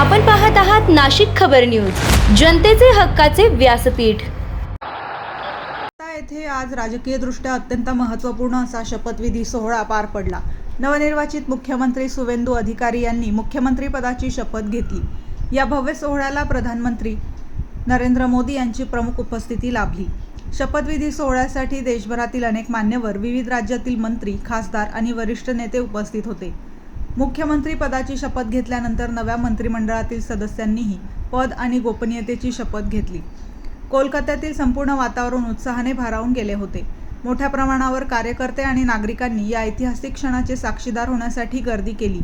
आपण पाहत आहात नाशिक खबर न्यूज, जनतेचे हक्काचे व्यासपीठ। येथे आज राजकीयदृष्ट्या अत्यंत महत्त्वपूर्ण असा शपथविधी सोहळा पार पडला। नवनिर्वाचित मुख्यमंत्री सुवेंदू अधिकारी यांनी मुख्यमंत्री पदाची शपथ घेतली। या भव्य सोहळ्याला प्रधानमंत्री नरेंद्र मोदी यांची प्रमुख उपस्थिती लाभली। शपथविधी सोहळ्यासाठी देशभरातील अनेक मान्यवर, विविध राज्यातील मंत्री, खासदार आणि वरिष्ठ नेते उपस्थित होते। मुख्यमंत्री पदाची शपथ घेतल्यानंतर नव्या मंत्रिमंडळातील सदस्यांनीही पद आणि गोपनीयतेची शपथ घेतली। कोलकात्यातील संपूर्ण वातावरण उत्साहाने भारावून गेले होते। मोठ्या प्रमाणावर कार्यकर्ते आणि नागरिकांनी या ऐतिहासिक क्षणाचे साक्षीदार होण्यासाठी गर्दी केली।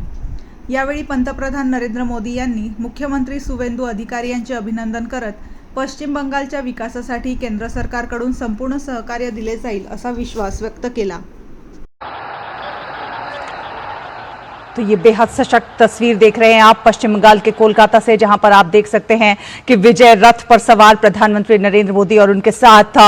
यावेळी पंतप्रधान नरेंद्र मोदी यांनी मुख्यमंत्री सुवेंदू अधिकारी यांचे अभिनंदन करत पश्चिम बंगालच्या विकासासाठी केंद्र सरकारकडून संपूर्ण सहकार्य दिले जाईल असा विश्वास व्यक्त केला। तो ये बेहद सशक्त तस्वीर देख रहे हैं आप पश्चिम बंगाल के कोलकाता से, जहां पर आप देख सकते हैं कि विजय रथ पर सवार प्रधानमंत्री नरेंद्र मोदी और उनके साथ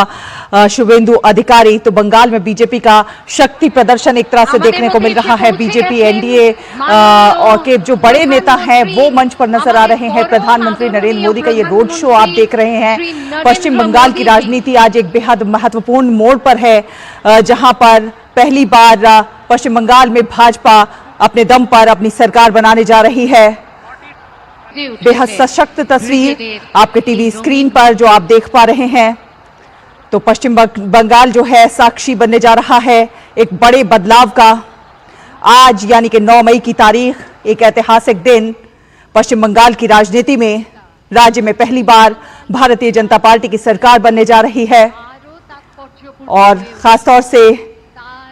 शुवेंदु अधिकारी। तो बंगाल में बीजेपी का शक्ति प्रदर्शन एक तरह से देखने को मिल रहा है। बीजेपी एनडीए और के जो बड़े नेता हैं वो मंच पर नजर आ रहे हैं। प्रधानमंत्री नरेंद्र मोदी का ये रोड शो आप देख रहे हैं। पश्चिम बंगाल की राजनीति आज एक बेहद महत्वपूर्ण मोड़ पर है, जहां पर पहली बार पश्चिम बंगाल में भाजपा अपने दम पर अपनी सरकार बनाने जा रही है। बेहद सशक्त तस्वीर आपके टीवी स्क्रीन पर जो आप देख पा रहे हैं। तो पश्चिम बंगाल जो है साक्षी बनने जा रहा है एक बड़े बदलाव का। आज यानी कि 9 मई की तारीख, एक ऐतिहासिक दिन। पश्चिम बंगाल की राजनीति में राज्य में पहली बार भारतीय जनता पार्टी की सरकार बनने जा रही है। और खासतौर से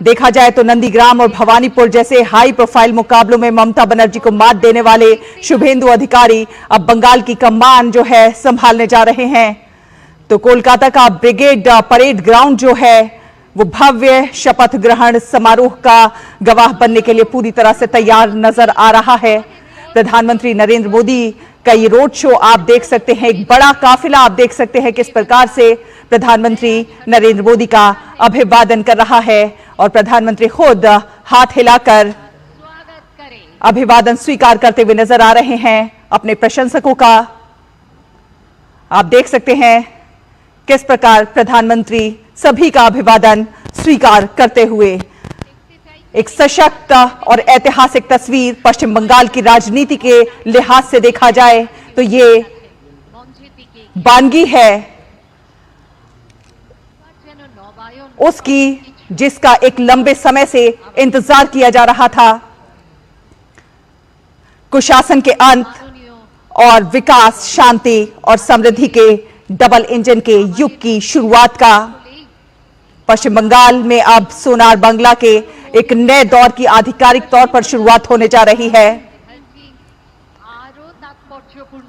देखा जाए तो नंदीग्राम और भवानीपुर जैसे हाई प्रोफाइल मुकाबलों में ममता बनर्जी को मात देने वाले शुभेंदु अधिकारी अब बंगाल की कमान जो है संभालने जा रहे हैं। तो कोलकाता का ब्रिगेड परेड ग्राउंड जो है वो भव्य शपथ ग्रहण समारोह का गवाह बनने के लिए पूरी तरह से तैयार नजर आ रहा है। प्रधानमंत्री नरेंद्र मोदी का ये रोड शो आप देख सकते हैं, एक बड़ा काफिला आप देख सकते हैं किस प्रकार से प्रधानमंत्री नरेंद्र मोदी का अभिवादन कर रहा है। और प्रधानमंत्री खुद हाथ हिलाकर अभिवादन स्वीकार करते हुए नजर आ रहे हैं अपने प्रशंसकों का। आप देख सकते हैं किस प्रकार प्रधानमंत्री सभी का अभिवादन स्वीकार करते हुए। एक सशक्त और ऐतिहासिक तस्वीर पश्चिम बंगाल की राजनीति के लिहाज से देखा जाए तो ये बानगी है उसकी जिसका एक लंबे समय से इंतजार किया जा रहा था। कुशासन के अंत और विकास, शांति और समृद्धि के डबल इंजन के युग की शुरुआत का पश्चिम बंगाल में अब सोनार बांग्ला के एक नए दौर की आधिकारिक तौर पर शुरुआत होने जा रही है।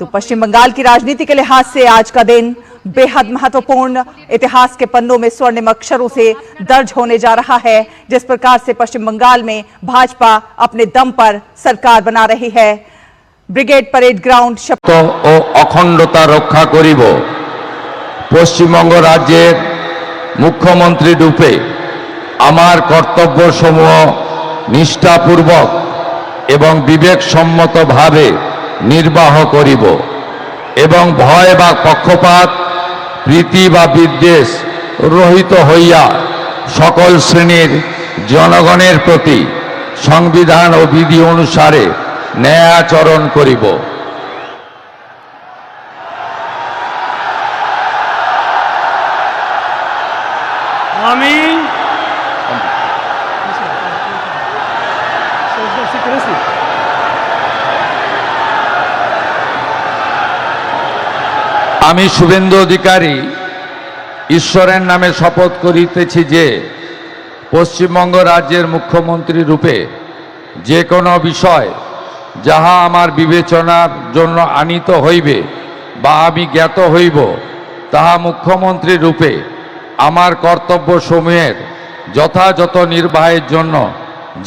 तो पश्चिम बंगाल की राजनीति के लिहाज से आज का दिन बेहद महत्वपूर्ण, इतिहास के पन्नों में स्वर्णिम अक्षरों से दर्ज होने जा रहा है। जिस प्रकार से पश्चिम बंगाल में भाजपा अपने दम पर सरकार बना रही है। ब्रिगेड परेड ग्राउंड तो अखंडता रक्षा करिब। पश्चिमबंग राज्येर मुख्यमंत्री रूपे आमार कर्तव्य समूह निष्ठापूर्वक एवं विवेकसम्मत भावे निर्वाह करिब एवं भय बा पक्षपात प्रीति बा विद्वेष रहित हइया सकल श्रेणीर जनगणेर प्रति संविधान और विधि अनुसारे न्यायाचरण करिब। আমি শুভেন্দু অধিকারী ঈশ্বরের নামে শপথ করিতেছি যে পশ্চিমবঙ্গ রাজ্যের মুখ্যমন্ত্রী রূপে যে কোনো বিষয় যাহা আমার বিবেচনার জন্য আনিত হইবে বা আমি জ্ঞাত হইব তাহা মুখ্যমন্ত্রী রূপে আমার কর্তব্য সমূহের যথাযথ নির্বাহের জন্য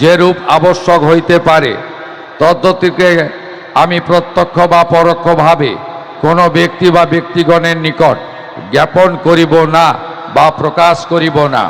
যেরূপ আবশ্যক হইতে পারে তদ্গতিকে আমি প্রত্যক্ষ বা পরোক্ষভাবে কোনো ব্যক্তি বা ব্যক্তিগণের নিকট জ্ঞাপন করিব না বা প্রকাশ করিব না।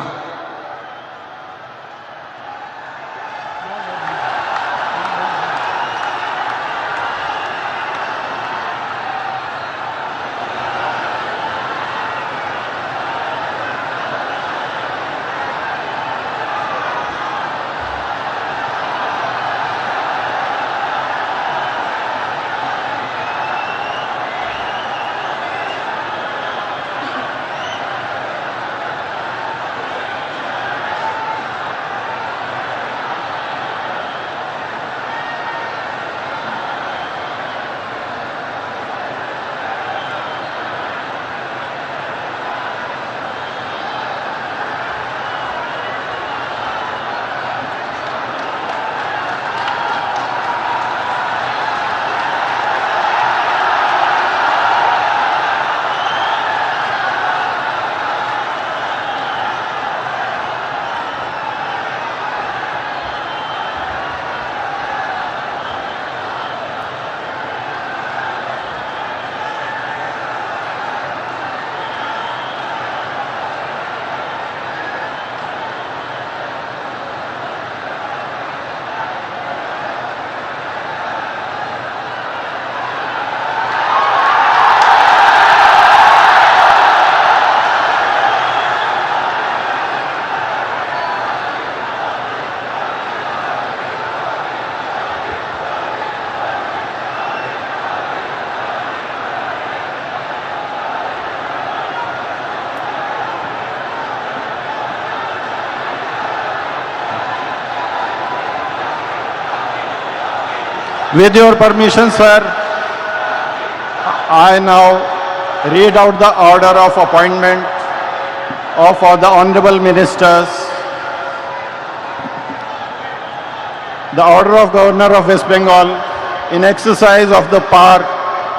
With your permission, sir, I now read out the order of appointment of the honorable ministers. The order of Governor of West Bengal in exercise of the power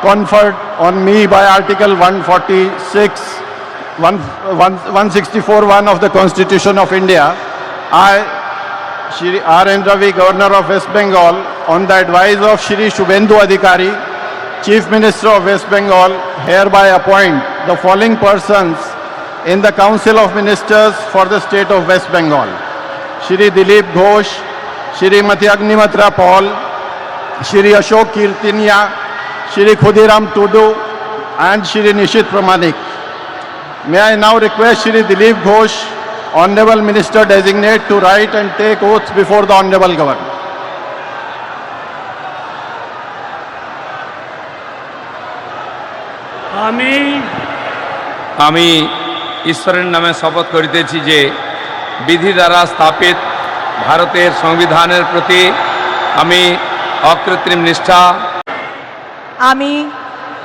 conferred on me by Article 164(1) of the Constitution of India. I, Shri R.N. Ravi, Governor of West Bengal, on the advice of Shri Shubhendu Adhikari, Chief Minister of West Bengal, hereby appoint the following persons in the Council of Ministers for the state of West Bengal: Shri Dilip Ghosh, Shrimati Agnimatra Paul, Shri Ashok Kirtania, Shri Khudiram Tudu, and Shri Nishit Pramanik. May I now request Shri Dilip Ghosh, Honorable Minister Designate, to write and take oaths before the Honorable Governor. আমি ঈশ্বরের নামে শপথ করিতেছি যে বিধি দ্বারা স্থাপিত ভারতের সংবিধানের প্রতি আমি অকৃত্রিম নিষ্ঠা আমি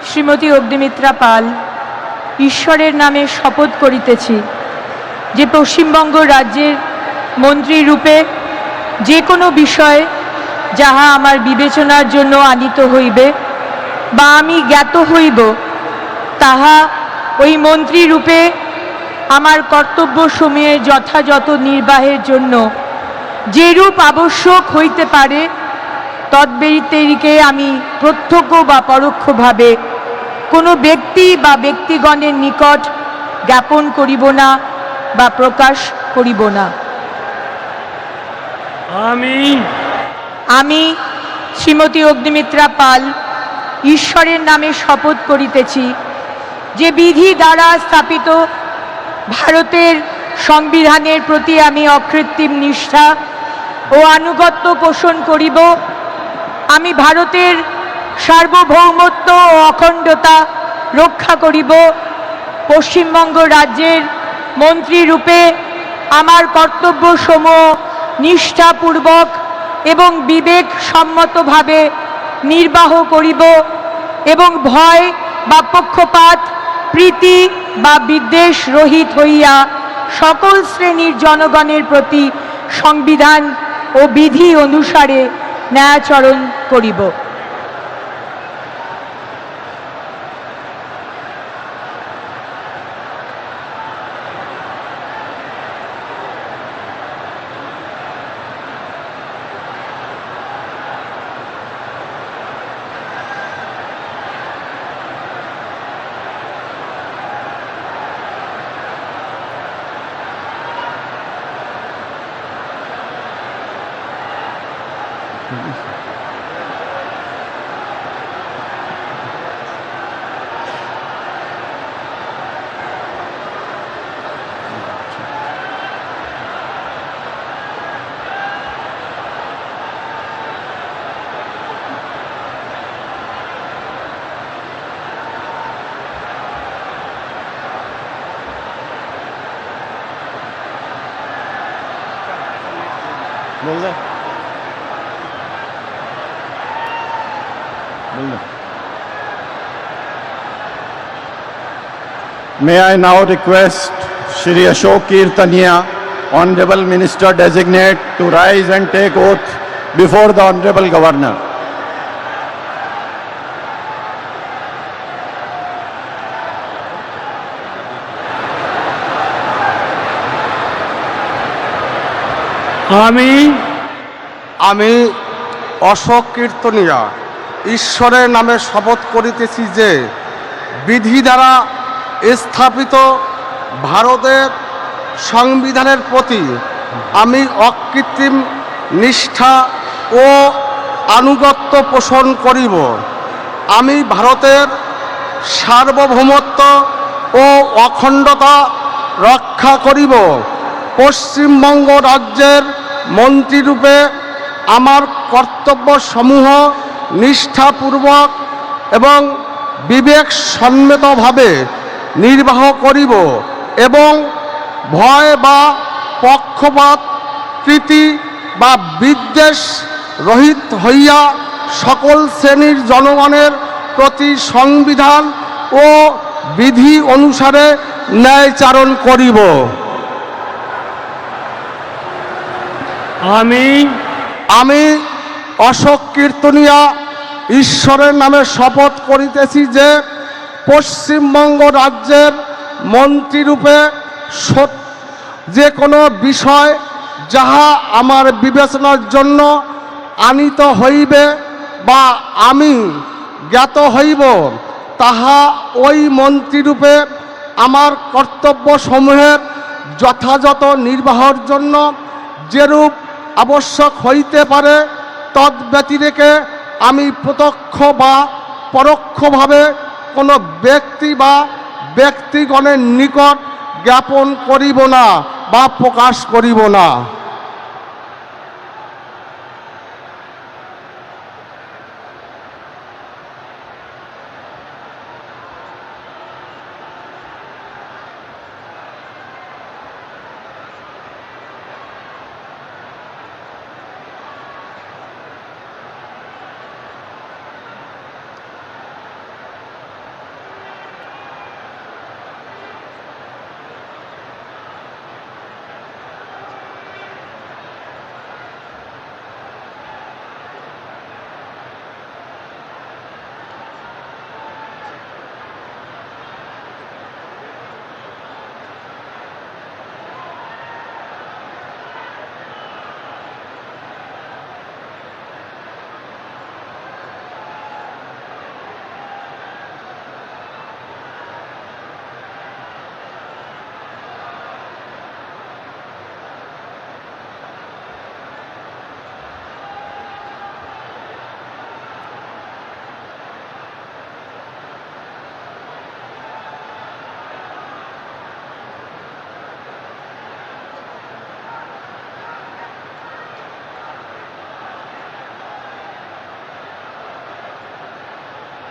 শ্রীমতী অগ্নিমিত্রা পাল ঈশ্বরের নামে শপথ করিতেছি যে পশ্চিমবঙ্গ রাজ্যের মন্ত্রী রূপে যে কোনো বিষয় যাহা আমার বিবেচনার জন্য আনিত হইবে বা আমি জ্ঞাত হইব তাহা ওই মন্ত্রী রূপে আমার কর্তব্য সমূহের যথাযথ নির্বাহের জন্য যেরূপ আবশ্যক হইতে পারে তদ্ব্যতিরিকে আমি প্রত্যক্ষ বা পরোক্ষভাবে কোনো ব্যক্তি বা ব্যক্তিগণের নিকট জ্ঞাপন করিব না বা প্রকাশ করিব না। আমি শ্রীমতী অগ্নিমিত্রা পাল ঈশ্বরের নামে শপথ করিতেছি যে বিধি দ্বারা স্থাপিত ভারতের সংবিধানের প্রতি আমি অকৃত্রিম নিষ্ঠা ও আনুগত্য পোষণ করিব। আমি ভারতের সার্বভৌমত্ব ও অখণ্ডতা রক্ষা করিব। পশ্চিমবঙ্গ রাজ্যের মন্ত্রী রূপে আমার কর্তব্যসমূহ নিষ্ঠাপূর্বক এবং বিবেকসম্মতভাবে নির্বাহ করিব এবং ভয় বা পক্ষপাত প্রীতি বা বিদ্বেষ রহিত হইয়া সকল শ্রেণীর জনগণের প্রতি সংবিধান ও বিধি অনুসারে ন্যায়াচরণ করিব। May I now request Shri Ashok Kirtania, Honorable Minister Designate, to rise and take oath before the Honorable Governor. আমি অশোক কীর্তনিয়া ঈশ্বরের নামে শপথ করিতেছি যে বিধি দ্বারা স্থাপিত ভারতের সংবিধানের প্রতি আমি অকৃত্রিম নিষ্ঠা ও আনুগত্য পোষণ করিব। আমি ভারতের সার্বভৌমত্ব ও অখণ্ডতা রক্ষা করিব। পশ্চিমবঙ্গ রাজ্যের মন্ত্রীরূপে আমার কর্তব্যসমূহ নিষ্ঠাপূর্বক এবং বিবেকসম্মতভাবে নির্বাহ করিব এবং ভয় বা পক্ষপাত প্রীতি বা বিদ্বেষ রহিত হইয়া সকল শ্রেণীর জনগণের প্রতি সংবিধান ও বিধি অনুসারে ন্যায়চারণ করিব। আমি অশোক কীর্তনিয়া ঈশ্বরের নামে শপথ করিতেছি যে পশ্চিমবঙ্গ রাজ্যের মন্ত্রীরূপে যে কোনো বিষয় যাহা আমার বিবেচনার জন্য আনিত হইবে বা আমি জ্ঞাত হইব, তাহা ওই মন্ত্রীরূপে আমার কর্তব্যসমূহের যথাযথ নির্বাহের জন্য যেরূপ আবশ্যক হইতে পারে তদ্ব্যতিরেকে আমি প্রত্যক্ষ বা পরোক্ষভাবে কোনো ব্যক্তি বা ব্যক্তিগণের নিকট জ্ঞাপন করিব না বা প্রকাশ করিব না।